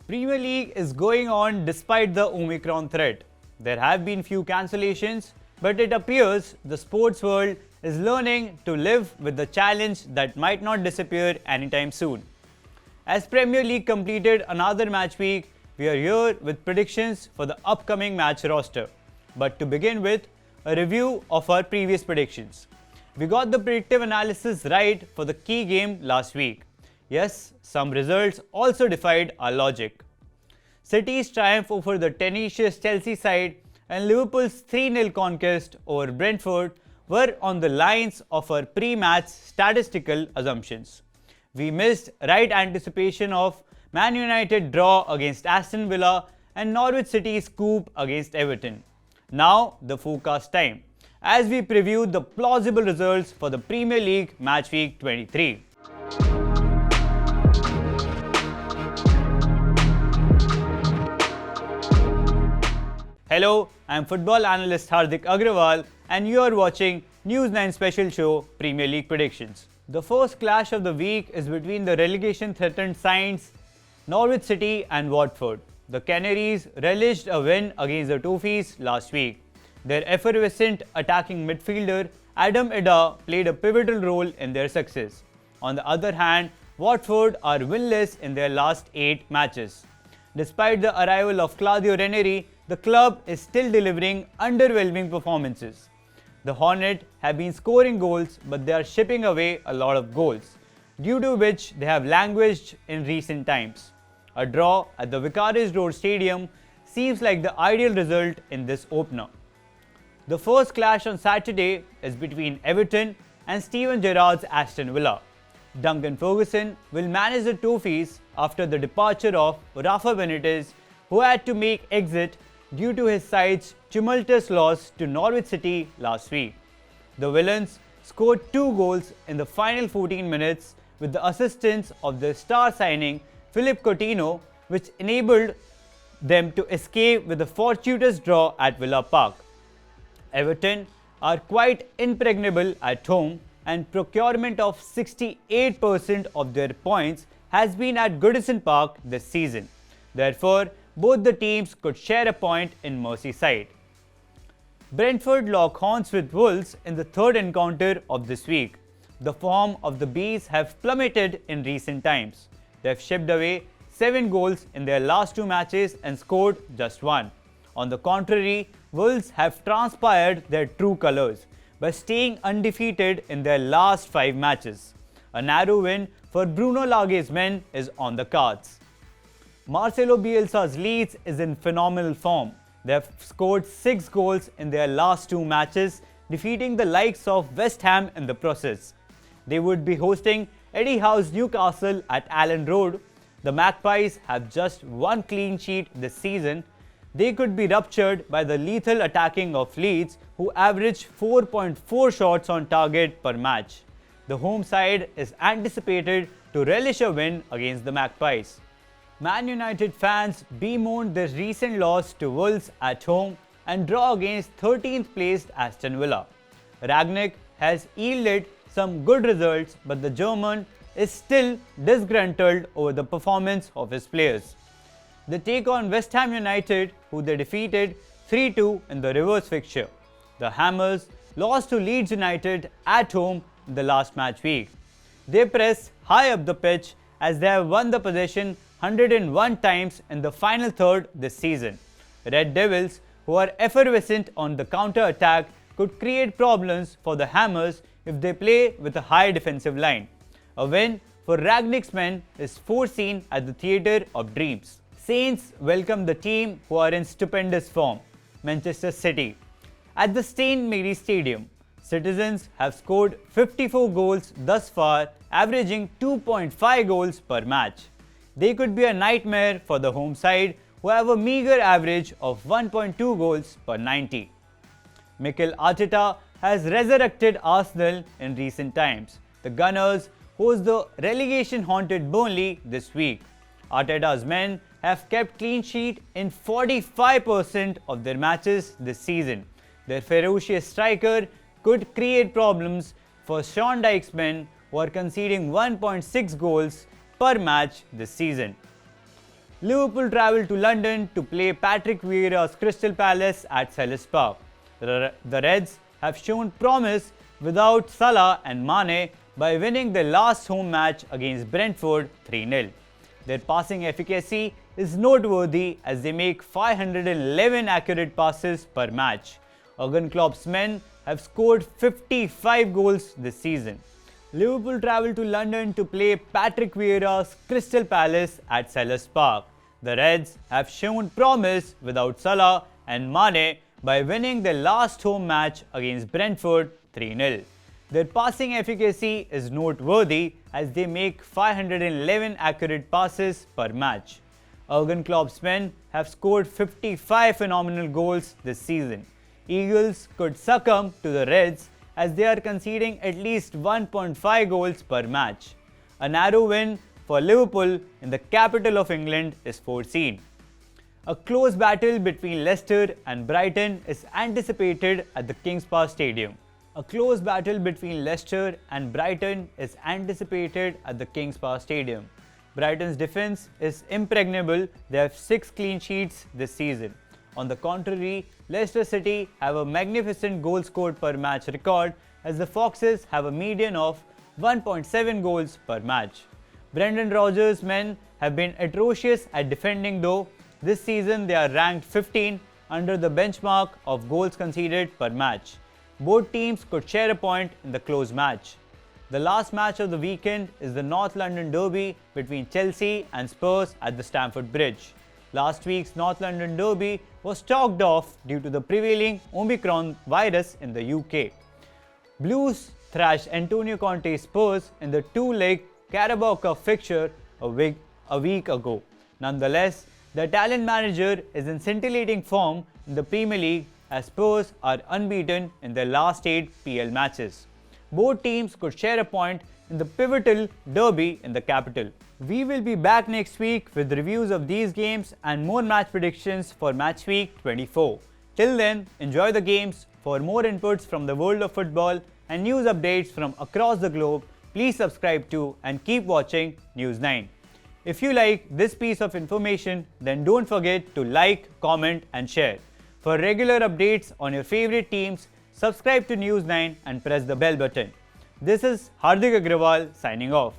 Premier League is going on despite the Omicron threat. There have been few cancellations, but it appears the sports world is learning to live with the challenge that might not disappear anytime soon. As Premier League completed another match week, we are here with predictions for the upcoming match roster. But to begin with, a review of our previous predictions. We got the predictive analysis right for the key game last week. Yes, some results also defied our logic. City's triumph over the tenacious Chelsea side and Liverpool's 3-0 conquest over Brentford were on the lines of our pre-match statistical assumptions. We missed right anticipation of Man United draw against Aston Villa and Norwich City's coup against Everton. Now the forecast time, as we preview the plausible results for the Premier League match week 23. Hello, I am football analyst Hardik Agrawal and you are watching News 9 special show Premier League Predictions. The first clash of the week is between the relegation threatened sides Norwich City and Watford. The Canaries relished a win against the Toffees last week. Their effervescent attacking midfielder Adam Ida played a pivotal role in their success. On the other hand, Watford are winless in their last 8 matches. Despite the arrival of Claudio Ranieri, the club is still delivering underwhelming performances. The Hornets have been scoring goals, but they are shipping away a lot of goals, due to which they have languished in recent times. A draw at the Vicarage Road Stadium seems like the ideal result in this opener. The first clash on Saturday is between Everton and Steven Gerrard's Aston Villa. Duncan Ferguson will manage the Toffees after the departure of Rafa Benitez, who had to make exit due to his side's tumultuous loss to Norwich City last week. The Villains scored 2 goals in the final 14 minutes with the assistance of their star signing Philippe Coutinho, which enabled them to escape with a fortuitous draw at Villa Park. Everton are quite impregnable at home, and procurement of 68% of their points has been at Goodison Park this season. Therefore, both the teams could share a point in Merseyside. Brentford lock horns with Wolves in the third encounter of this week. The form of the Bees have plummeted in recent times. They have shipped away 7 goals in their last 2 matches and scored just 1. On the contrary, Wolves have transpired their true colours by staying undefeated in their last 5 matches. A narrow win for Bruno Lage's men is on the cards. Marcelo Bielsa's Leeds is in phenomenal form. They have scored 6 goals in their last 2 matches, defeating the likes of West Ham in the process. They would be hosting Eddie Howe's Newcastle at Allen Road. The Magpies have just 1 clean sheet this season. They could be ruptured by the lethal attacking of Leeds, who average 4.4 shots on target per match. The home side is anticipated to relish a win against the Magpies. Man United fans bemoaned their recent loss to Wolves at home and draw against 13th placed Aston Villa. Rangnick has yielded some good results, but the German is still disgruntled over the performance of his players. They take on West Ham United, who they defeated 3-2 in the reverse fixture. The Hammers lost to Leeds United at home in the last match week. They press high up the pitch as they have won the possession 101 times in the final third this season. Red Devils, who are effervescent on the counter-attack, could create problems for the Hammers if they play with a high defensive line. A win for Rangnick's men is foreseen at the Theatre of Dreams. Saints welcome the team who are in stupendous form, Manchester City. At the St. Mary's Stadium, citizens have scored 54 goals thus far, averaging 2.5 goals per match. They could be a nightmare for the home side, who have a meager average of 1.2 goals per 90. Mikel Arteta has resurrected Arsenal in recent times. The Gunners host the relegation-haunted Burnley this week. Arteta's men have kept clean sheet in 45% of their matches this season. Their ferocious striker could create problems for Sean Dyche's men, who are conceding 1.6 goals per match this season. Liverpool travel to London to play Patrick Vieira's Crystal Palace at Selhurst Park. The Reds have shown promise without Salah and Mane by winning their last home match against Brentford 3-0. Their passing efficacy is noteworthy as they make 511 accurate passes per match. Jurgen Klopp's men have scored 55 goals this season. Liverpool travel to London to play Patrick Vieira's Crystal Palace at Selhurst Park. The Reds have shown promise without Salah and Mane by winning their last home match against Brentford 3-0. Their passing efficacy is noteworthy as they make 511 accurate passes per match. Jurgen Klopp's men have scored 55 phenomenal goals this season. Eagles could succumb to the Reds as they are conceding at least 1.5 goals per match. A narrow win for Liverpool in the capital of England is foreseen. A close battle between Leicester and Brighton is anticipated at the Kings Park Stadium. A close battle between Leicester and Brighton is anticipated at the Kings Park Stadium. Brighton's defense is impregnable. They have 6 clean sheets this season. On the contrary, Leicester City have a magnificent goal scored per match record as the Foxes have a median of 1.7 goals per match. Brendan Rodgers' men have been atrocious at defending though. This season they are ranked 15 under the benchmark of goals conceded per match. Both teams could share a point in the close match. The last match of the weekend is the North London derby between Chelsea and Spurs at the Stamford Bridge. Last week's North London derby was chalked off due to the prevailing Omicron virus in the UK. Blues thrashed Antonio Conte's Spurs in the 2-leg Carabao Cup fixture a week ago. Nonetheless, the Italian manager is in scintillating form in the Premier League as Spurs are unbeaten in their last 8 PL matches. Both teams could share a point in the pivotal derby in the capital. We will be back next week with reviews of these games and more match predictions for match week 24. Till then, enjoy the games. For more inputs from the world of football and news updates from across the globe, please subscribe to and keep watching News 9. If you like this piece of information, then don't forget to like, comment and share. For regular updates on your favorite teams, subscribe to News 9 and press the bell button. This is Hardik Agrawal signing off.